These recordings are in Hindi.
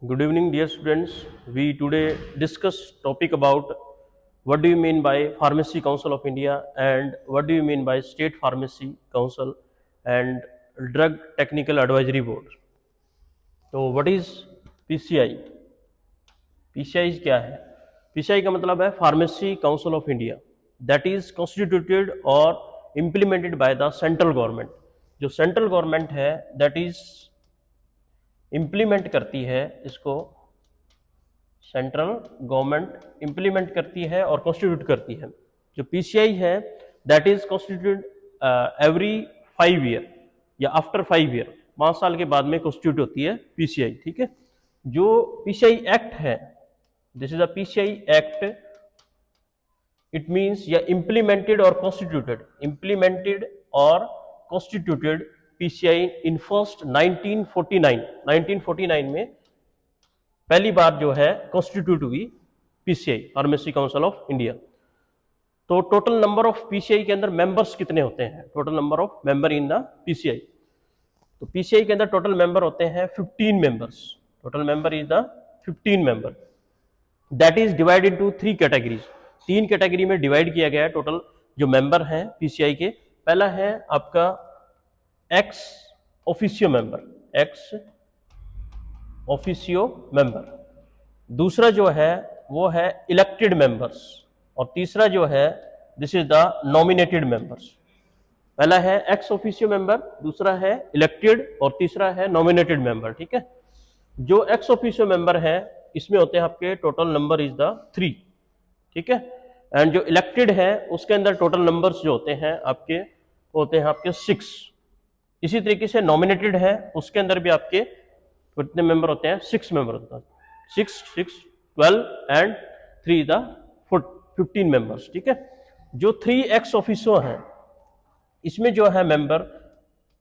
Good evening, dear students. We today discuss topic about what do you mean by Pharmacy Council of India and what do you mean by State Pharmacy Council and Drug Technical Advisory Board. तो what is PCI? PCI क्या है? PCI का मतलब है Pharmacy Council of India. That is constituted or implemented by the central government. जो सेंट्रल गवर्नमेंट है that is इम्प्लीमेंट करती है इसको, सेंट्रल गवर्नमेंट इम्प्लीमेंट करती है और कॉन्स्टिट्यूट करती है। जो पीसीआई है that is constituted every 5 year या आफ्टर 5 ईयर, 5 साल के बाद में कॉन्स्टिट्यूट होती है पीसीआई। ठीक है, जो पीसीआई एक्ट है, this is a PCI act, it means या इम्प्लीमेंटेड और कॉन्स्टिट्यूटेड, इम्प्लीमेंटेड और कॉन्स्टिट्यूटेड पीसीआई इन फर्स्ट 1949 में पहली बार जो है कॉन्स्टिट्यूट हुई PCI, pharmacy council of India. तो टोटल नंबर ऑफ पीसीआई के अंदर मेंबर्स कितने होते हैं? Total number of member in the PCI, तो पीसीआई के अंदर टोटल मेंबर होते हैं 15 members. Total member is the 15 member, that is divide into 3 categories. 3 category में डिवाइड किया गया है टोटल जो मेंबर हैं पीसीआई के। पहला है आपका ex officio member, ex officio member. दूसरा जो है वो है इलेक्टेड मेंबर्स, और तीसरा जो है this is the nominated members. पहला है एक्स ऑफिशियो मेंबर, दूसरा है इलेक्टेड और तीसरा है नॉमिनेटेड मेंबर। ठीक है, जो एक्स ऑफिशियो मेंबर है इसमें होते हैं आपके टोटल नंबर इज द 3। ठीक है, एंड जो इलेक्टेड है उसके अंदर टोटल नंबर्स जो होते हैं आपके 6। इसी तरीके से नॉमिनेटेड है उसके अंदर भी आपके कितने मेंबर होते हैं? 6 मेंबर होते हैं, 6 12 एंड 3 द 15 मेंबर्स। ठीक है, जो 3 एक्स ऑफिसो हैं इसमें जो है मेंबर,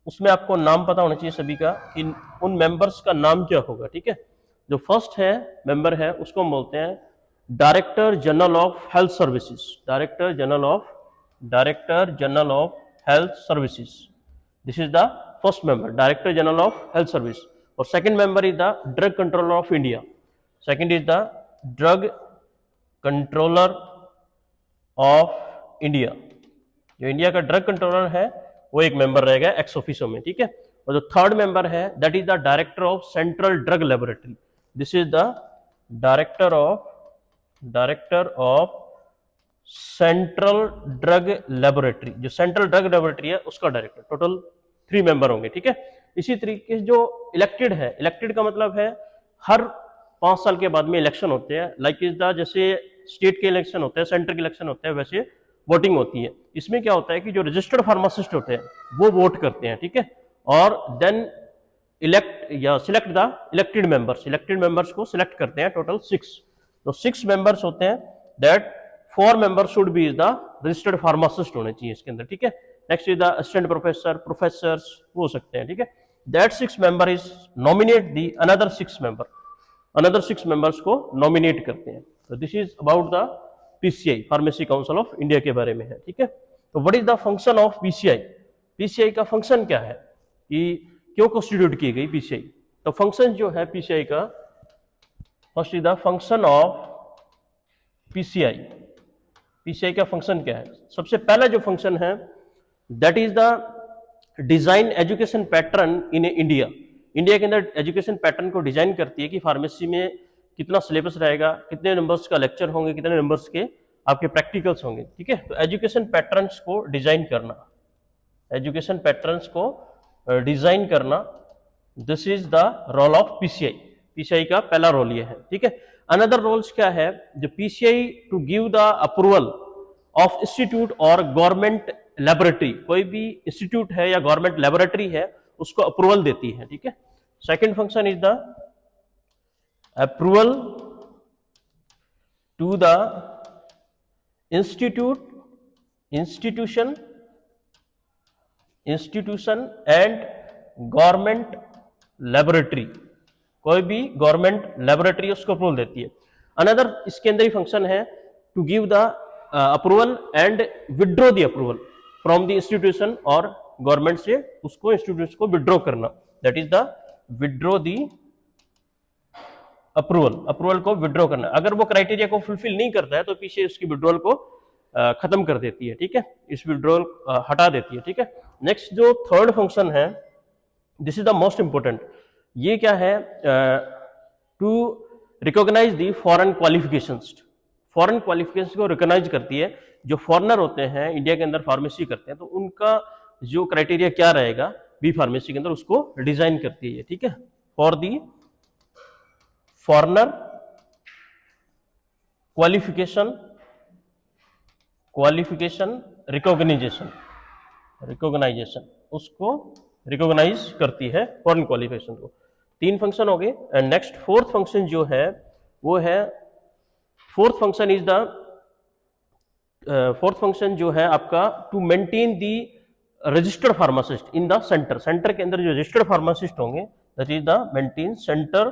उसमें आपको नाम पता होना चाहिए सभी का कि उन मेंबर्स का नाम क्या होगा। ठीक है, जो फर्स्ट है मेंबर है उसको हम बोलते हैं director general of health services, director general of health services. This is the first member, director general of health service. और second member is the drug controller of India, second is the drug controller of India. जो इंडिया का ड्रग कंट्रोलर है वो एक मेंबर रहेगा एक्स ऑफिसो में। ठीक है, और जो थर्ड मेंबर है that is the director of central drug laboratory, this is the director of central drug laboratory. जो सेंट्रल ड्रग लेबोरेटरी है उसका डायरेक्टर। टोटल 3 मेंबर होंगे। ठीक है, इसी तरीके से जो इलेक्टेड है, इलेक्टेड का मतलब है हर 5 साल के बाद में इलेक्शन होते हैं, लाइक इज द जैसे स्टेट के इलेक्शन होते हैं, सेंटर के इलेक्शन होते हैं, वैसे वोटिंग होती है। इसमें क्या होता है कि जो रजिस्टर्ड फार्मासिस्ट होते हैं वो वोट करते हैं। ठीक है, और देन इलेक्ट या सिलेक्ट द इलेक्टेड मेंबर्स को सिलेक्ट करते हैं, टोटल 6। तो 6 मेंबर्स होते हैं, that 4 members should be is the registered pharmacist होने चाहिए इसके अंदर। ठीक है, next is the assistant professors हो सकते हैं। ठीक है, that 6 member is nominate the another 6 members को नॉमिनेट करते हैं। तो this is about the PCI, pharmacy council of India के बारे में है। ठीक है, तो what is the function of PCI? PCI का फंक्शन क्या है कि क्यों कॉन्स्टिट्यूट की गई पीसीआई? तो फंक्शन जो है पीसीआई का, first is the function of PCI. PCI का फंक्शन क्या है? सबसे पहला जो फंक्शन है that is the design education pattern in India. India के अंदर एजुकेशन पैटर्न को डिजाइन करती है कि फार्मेसी में कितना सिलेबस रहेगा, कितने नंबर्स का लेक्चर होंगे, कितने नंबर्स के आपके प्रैक्टिकल्स होंगे। ठीक है, तो एजुकेशन पैटर्न्स को डिजाइन करना, एजुकेशन पैटर्न्स को डिजाइन करना, this is the role of PCI. PCI का पहला रोल ये है। ठीक है, अनदर रोल्स क्या है? जो PCI to give the approval of institute और गवर्नमेंट लेबोरेटरी, कोई भी इंस्टीट्यूट है या गवर्नमेंट लेबोरेटरी है उसको अप्रूवल देती है। ठीक है, second function is the approval to the institution and government laboratory, कोई भी गवर्नमेंट लेबोरेटरी उसको अप्रूवल देती है। अनदर इसके अंदर ही फंक्शन है to give the approval and withdraw the approval from the institution, और गवर्नमेंट से उसको इंस्टीट्यूशन को विड्रॉ करना, that is the withdraw the approval को विड्रॉ करना। अगर वो क्राइटेरिया को फुलफिल नहीं करता है तो पीछे उसकी विड्रॉल को खत्म कर देती है, ठीक है, इस विड्रॉल हटा देती है, ठीक है। नेक्स्ट जो थर्ड फंक्शन है, this is the most important, ये क्या है, to recognize the foreign qualifications. Foreign qualifications को रिकॉग्नाइज करती है। जो फॉरेनर होते हैं इंडिया के अंदर फार्मेसी करते हैं तो उनका जो क्राइटेरिया क्या रहेगा बी फार्मेसी के अंदर, उसको डिजाइन करती है, ठीक है। For the foreigner qualification recognization उसको रिकॉग्नाइज करती है फॉरेन क्वालिफिकेशन को। 3 फंक्शन हो गए। एंड नेक्स्ट फोर्थ फंक्शन जो है वो है, फोर्थ फंक्शन जो है आपका to maintain the registered pharmacist in the centre. Centre के अंदर जो रजिस्टर्ड फार्मासिस्ट होंगे that is the maintain centre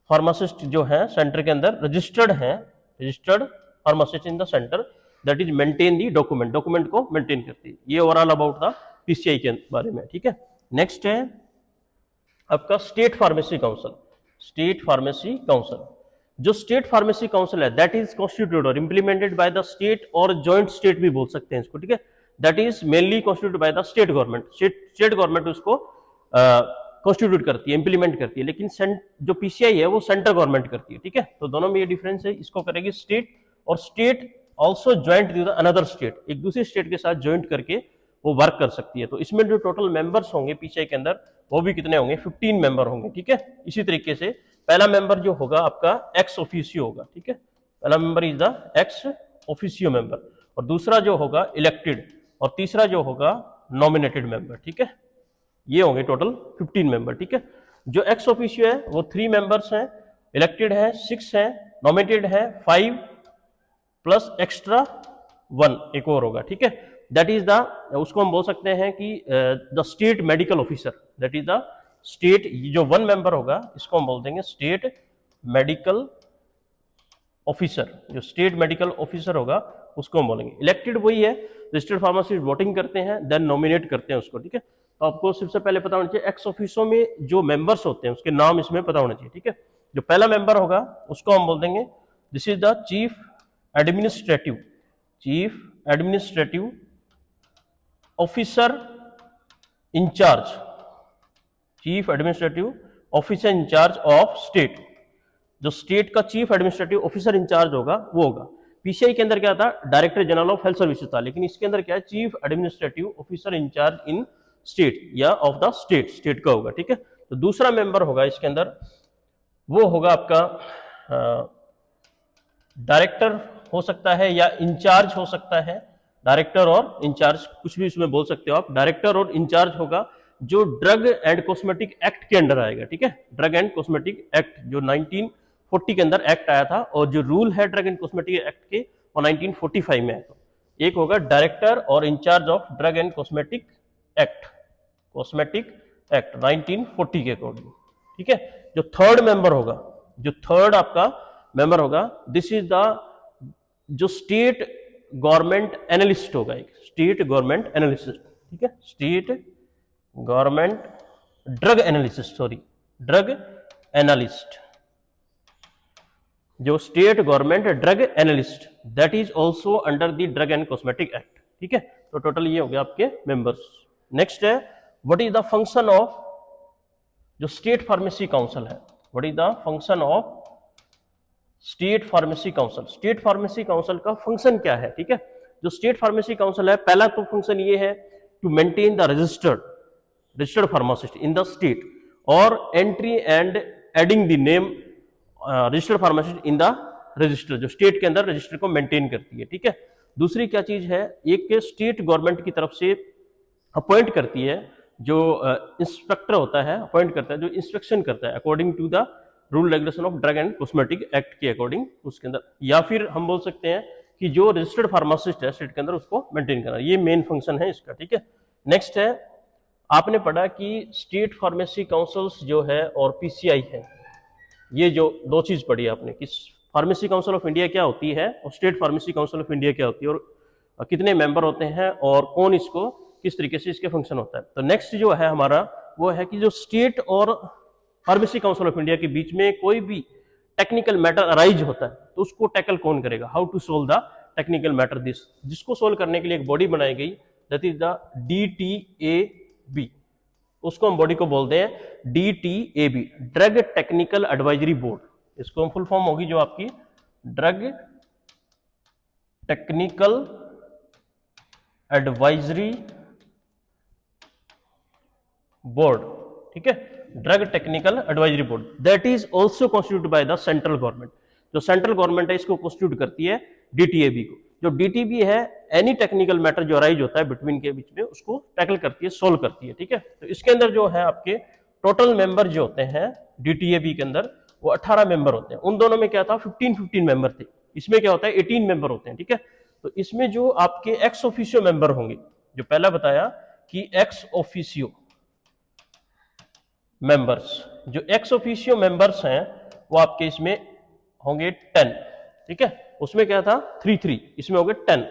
pharmacist जो है सेंटर के अंदर registered pharmacist in the centre that is maintain the document को मेंटेन करती है। ये ओवरऑल अबाउट द पीसीआई के बारे में, ठीक है। नेक्स्ट है आपका स्टेट फार्मेसी काउंसिल। जो स्टेट फार्मेसी काउंसिल है दैट इज कॉन्स्टिट्यूटेड और इंप्लीमेंटेड बाय द स्टेट और जॉइंट स्टेट भी बोल सकते हैं इसको, ठीक है। That is mainly constituted by the state government. State government उसको कॉन्स्टिट्यूट करती है, इंप्लीमेंट करती है, लेकिन जो पीसीआई है वो सेंट्रल गवर्नमेंट करती है, ठीक है। तो दोनों में ये डिफरेंस है, इसको करेगी स्टेट, और state also joint with another state, एक दूसरी स्टेट के साथ ज्वाइंट करके वो वर्क कर सकती है। तो इसमें जो टोटल मेंबर्स होंगे पीसीआई के अंदर वो भी कितने होंगे, 15 मेंबर होंगे, ठीक है। इसी तरीके से पहला मेंबर जो होगा आपका एक्स ऑफिशियो होगा, ठीक है। पहला member is the ex officio member, और दूसरा जो होगा इलेक्टेड, और तीसरा जो होगा नॉमिनेटेड मेंबर, ठीक है। ये होंगे टोटल 15 मेंबर, ठीक है। जो एक्स ऑफिशियो है वो 3 मेंबर्स हैं, इलेक्टेड है 6 हैं, नॉमिनेटेड है 5 प्लस एक्स्ट्रा 1 एक और होगा, ठीक है। दैट इज द, उसको हम बोल सकते हैं कि the state medical officer, that is the state, जो 1 मेंबर होगा इसको हम बोल देंगे स्टेट मेडिकल ऑफिसर। जो स्टेट मेडिकल ऑफिसर होगा उसको हम बोलेंगे। इलेक्टेड वही है, रजिस्टर्ड फार्मासिस्ट वोटिंग करते हैं देन नॉमिनेट करते हैं उसको, ठीक है। तो आपको सबसे पहले पता होना चाहिए एक्स ऑफिसों में जो मेंबर्स होते हैं उसके नाम इसमें पता होना चाहिए, ठीक है। जो पहला मेंबर होगा उसको हम बोल देंगे this is the chief administrative officer in charge, chief administrative officer in charge of state. जो स्टेट का चीफ एडमिनिस्ट्रेटिव ऑफिसर इंचार्ज होगा वो होगा। पीसीआई के अंदर क्या था, director general of health services था, लेकिन इसके अंदर क्या है, chief administrative officer in charge in state या ऑफ द स्टेट का होगा, ठीक है। तो दूसरा मेंबर होगा इसके अंदर वो होगा आपका डायरेक्टर हो सकता है या इंचार्ज हो सकता है, डायरेक्टर और इंचार्ज कुछ भी इसमें बोल सकते हो आप। डायरेक्टर और इंचार्ज होगा जो ड्रग एंड कॉस्मेटिक एक्ट के अंडर आएगा, ठीक है। ड्रग एंड कॉस्मेटिक एक्ट जो 1940 के अंदर एक्ट आया था, और जो रूल है ड्रग एंड कॉस्मेटिक एक्ट के वो 1945 में आया था। एक होगा डायरेक्टर और in charge of drug and cosmetic act 1940 के अकॉर्डिंग, ठीक है। जो थर्ड आपका मेंबर होगा दिस इज द, जो स्टेट गवर्नमेंट एनालिस्ट होगा, एक स्टेट गवर्नमेंट एनालिस्ट, ठीक है। स्टेट गवर्नमेंट ड्रग एनालिस्ट, जो state government drug analyst that is also under the drug and cosmetic act, ठीक है। तो टोटल ये हो गया आपके मेंबर्स। नेक्स्ट है what is the function of जो स्टेट फार्मेसी काउंसिल है, what is the function of state pharmacy council. State pharmacy council का फंक्शन क्या है, ठीक है। जो स्टेट फार्मेसी काउंसिल है पहला तो फंक्शन ये है to maintain the registered pharmacist in the state, और entry and adding the name registered pharmacist in the register, जो स्टेट के अंदर रजिस्टर को मेंटेन करती है, ठीक है। दूसरी क्या चीज है, एक स्टेट गवर्नमेंट की तरफ से अपॉइंट करती है, जो इंस्पेक्टर होता है अपॉइंट करता है, जो इंस्पेक्शन करता है according to the rule regulation of drug and cosmetic act के अकॉर्डिंग उसके अंदर, या फिर हम बोल सकते हैं कि जो रजिस्टर्ड फार्मासिस्ट है स्टेट के अंदर उसको मेंटेन करना, ये मेन फंक्शन है इसका, ठीक है। नेक्स्ट है आपने पढ़ा कि स्टेट फार्मेसी काउंसिल्स जो है और पीसीआई है, ये जो दो चीज पढ़ी आपने कि फार्मेसी काउंसिल ऑफ इंडिया क्या होती है और state pharmacy council of India क्या होती है, और कितने मेंबर होते हैं और कौन इसको किस तरीके से इसके फंक्शन होता है। तो नेक्स्ट जो है हमारा वो है कि जो स्टेट और फार्मेसी काउंसिल ऑफ इंडिया के बीच में कोई भी टेक्निकल मैटर अराइज होता है तो उसको टैकल कौन करेगा, how to solve the technical matter this, जिसको सोल्व करने के लिए एक बॉडी बनाई गई, दैट इज द DTAB। उसको हम बॉडी को बोलते हैं DTAB, drug technical advisory board. इसको फुल फॉर्म होगी जो आपकी ड्रग टेक्निकल एडवाइजरी बोर्ड, ठीक है, drug technical advisory board, that is also constitute by the central government. जो सेंट्रल गवर्नमेंट है इसको कॉन्स्टिट्यूट करती है DTAB को। जो DTAB है एनी टेक्निकल मैटर जो अराइज होता है बिटवीन के बीच में उसको टैकल करती है, सोल्व करती है, ठीक है। तो इसके अंदर जो है आपके टोटल मेंबर जो होते हैं DTAB के अंदर वो 18 मेंबर होते हैं। उन दोनों में क्या था 15 मेंबर थे, इसमें क्या होता है 18 मेंबर होते हैं, ठीक है। तो इसमें जो आपके एक्स ऑफिशियो मेंबर होंगे, जो पहला बताया कि एक्स ऑफिशियो मेंबर्स, जो एक्स ऑफिशियो मेंबर्स हैं वो आपके इसमें होंगे 10, ठीक है। उसमें क्या था 3, इसमें होंगे 10।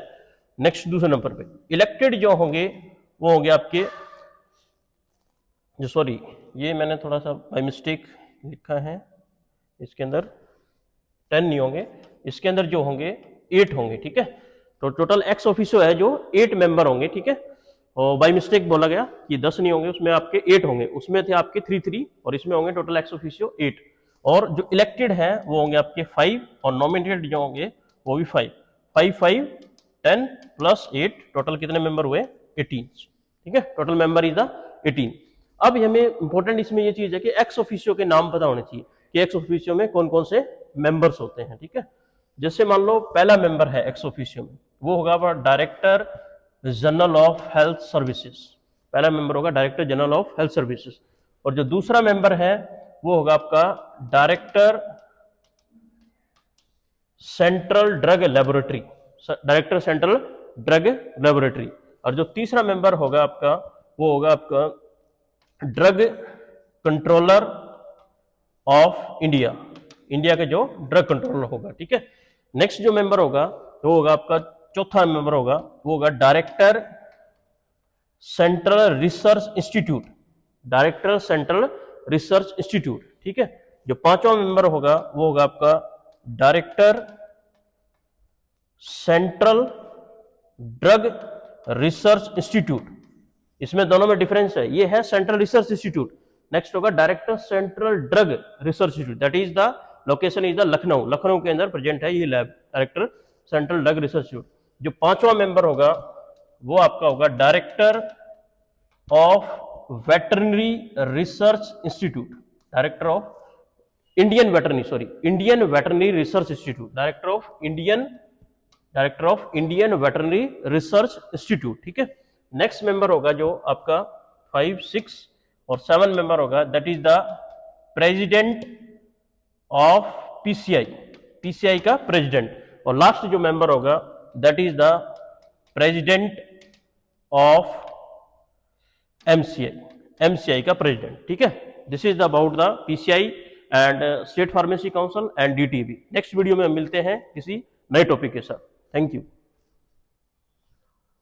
नेक्स्ट दूसरे नंबर पे इलेक्टेड जो होंगे वो होंगे आपके, जो सॉरी ये मैंने थोड़ा सा बाय मिस्टेक लिखा है, इसके अंदर 10 नहीं होंगे, इसके अंदर जो होंगे 8 होंगे, ठीक है। तो टोटल एक्स ऑफिशियो है जो 8 मेंबर होंगे, ठीक है। और बाय मिस्टेक बोला गया कि 10 नहीं होंगे, उसमें आपके 8 होंगे, उसमें थे आपके 3 और इसमें होंगे टोटल एक्स ऑफिशियो 8। और जो इलेक्टेड है वो होंगे आपके 5 और नॉमिनेटेड जो होंगे वो भी 5, 5 10 प्लस 8 टोटल कितने मेंबर हुए 18, ठीक है। Total member is the 18। अब हमें इंपॉर्टेंट इसमें ये चीज है कि एक्स ऑफिशियो के नाम पता होने चाहिए कि एक्स ऑफिशियो में कौन कौन से मेंबर्स होते हैं, ठीक है। जैसे मान लो पहला मेंबर है एक्स ऑफिशियो में, वो होगा director general of health services, पहला मेंबर होगा director general of health services. और जो दूसरा मेंबर है वो होगा आपका director central drug laboratory, director central drug laboratory. और जो तीसरा मेंबर होगा आपका वो होगा आपका drug controller of India, India के जो ड्रग कंट्रोलर होगा, ठीक है। नेक्स्ट जो मेंबर होगा वो होगा आपका चौथा मेंबर होगा वो होगा director central research institute, director central research institute, ठीक है। जो पांचवा मेंबर होगा वो होगा आपका director central drug research institute. इसमें दोनों में डिफरेंस है, ये है सेंट्रल रिसर्च इंस्टीट्यूट, नेक्स्ट होगा director central drug research institute, that is the location is the Lucknow, Lucknow के अंदर प्रेजेंट है ये lab, director central drug research institute. जो पांचवा मेंबर होगा वो आपका होगा director of veterinary research institute, director of Indian veterinary research institute, director of Indian veterinary research institute, ठीक है। नेक्स्ट मेंबर होगा जो आपका 5, 6 और 7 मेंबर होगा, that is the president of PCI का प्रेसिडेंट। और लास्ट जो मेंबर होगा that is the president of MCI का प्रेसिडेंट, ठीक है। This is about the PCI and state pharmacy council and DTAB। Next video में हम मिलते हैं किसी नए टॉपिक के साथ। Thank you.